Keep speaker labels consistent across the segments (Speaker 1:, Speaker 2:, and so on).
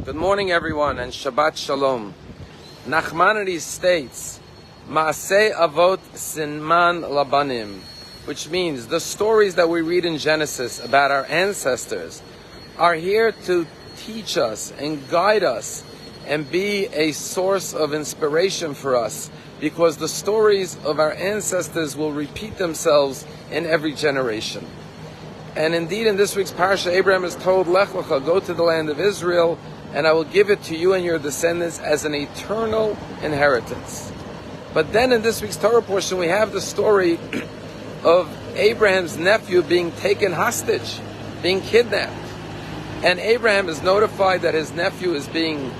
Speaker 1: Good morning, everyone, and Shabbat Shalom. Nachmanides states, Maaseh Avot Sinman Labanim, which means the stories that we read in Genesis about our ancestors are here to teach us and guide us and be a source of inspiration for us, because the stories of our ancestors will repeat themselves in every generation. And indeed, in this week's Parshat, Abraham is told, Lecha, go to the land of Israel, and I will give it to you and your descendants as an eternal inheritance. But then in this week's Torah portion, we have the story of Abraham's nephew being taken hostage, being kidnapped. And Abraham is notified that his nephew is being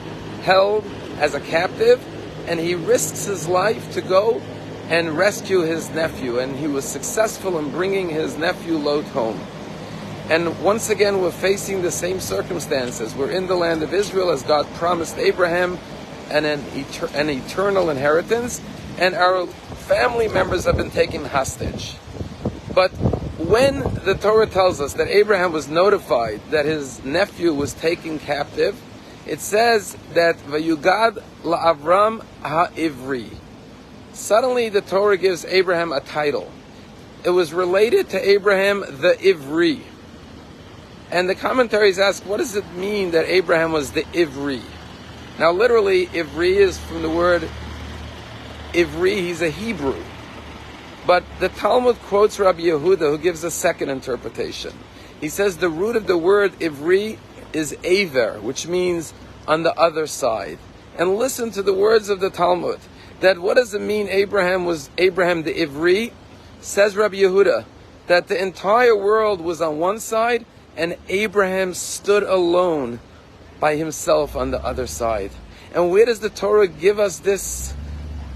Speaker 1: held as a captive, and he risks his life to go and rescue his nephew. And he was successful in bringing his nephew Lot home. And once again, we're facing the same circumstances. We're in the land of Israel, as God promised Abraham, and an eternal inheritance. And our family members have been taken hostage. But when the Torah tells us that Abraham was notified that his nephew was taken captive, it says that Vayugad la'Avram ha'ivri. Suddenly the Torah gives Abraham a title. It was related to Abraham the Ivri. And the commentaries ask, what does it mean that Abraham was the Ivri? Now literally, Ivri is from the word Ivri, he's a Hebrew. But the Talmud quotes Rabbi Yehuda, who gives a second interpretation. He says the root of the word Ivri is Aver, which means on the other side. And listen to the words of the Talmud. That what does it mean Abraham was Abraham the Ivri? Says Rabbi Yehuda, that the entire world was on one side, and Abraham stood alone by himself on the other side. And where does the Torah give us this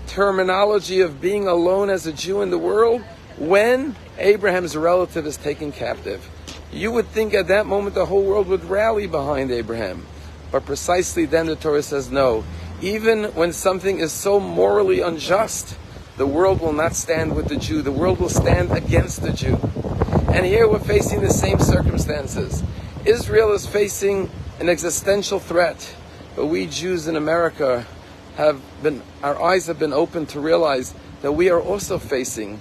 Speaker 1: terminology of being alone as a Jew in the world? When Abraham's relative is taken captive. You would think at that moment the whole world would rally behind Abraham. But precisely then the Torah says no. Even when something is so morally unjust, the world will not stand with the Jew. The world will stand against the Jew. And here we're facing the same circumstances. Israel is facing an existential threat. But we Jews in America our eyes have been opened to realize that we are also facing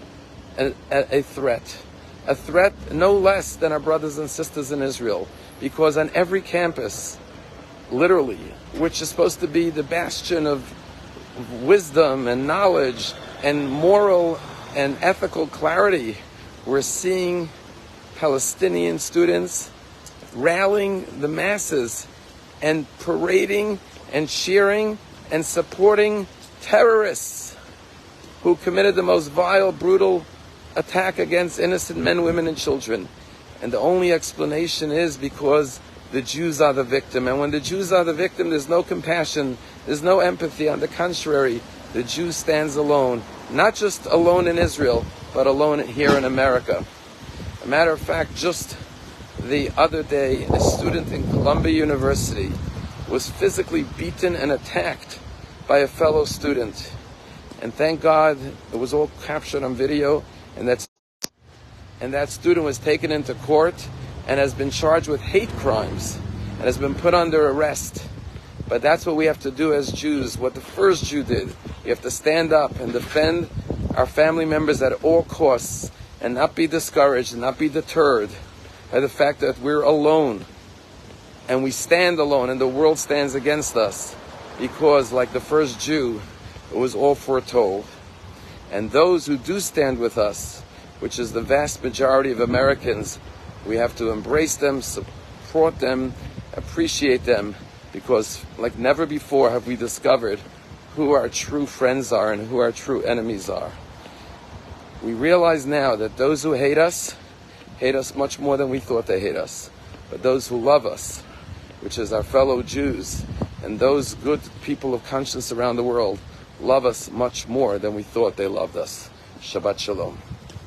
Speaker 1: a threat. A threat no less than our brothers and sisters in Israel. Because on every campus, literally, which is supposed to be the bastion of wisdom and knowledge and moral and ethical clarity, we're seeing Palestinian students rallying the masses and parading and cheering and supporting terrorists who committed the most vile, brutal attack against innocent men, women, and children. And the only explanation is because the Jews are the victim. And when the Jews are the victim, there's no compassion, there's no empathy. On the contrary, the Jew stands alone. Not just alone in Israel, but alone here in America. A matter of fact, just the other day, a student in Columbia University was physically beaten and attacked by a fellow student. And thank God it was all captured on video, and that student was taken into court and has been charged with hate crimes and has been put under arrest. But that's what we have to do as Jews, what the first Jew did. We have to stand up and defend our family members at all costs and not be discouraged and not be deterred by the fact that we're alone. And we stand alone and the world stands against us, because like the first Jew, it was all foretold. And those who do stand with us, which is the vast majority of Americans, we have to embrace them, support them, appreciate them, because like never before have we discovered who our true friends are and who our true enemies are. We realize now that those who hate us much more than we thought they hate us. But those who love us, which is our fellow Jews, and those good people of conscience around the world, love us much more than we thought they loved us. Shabbat Shalom.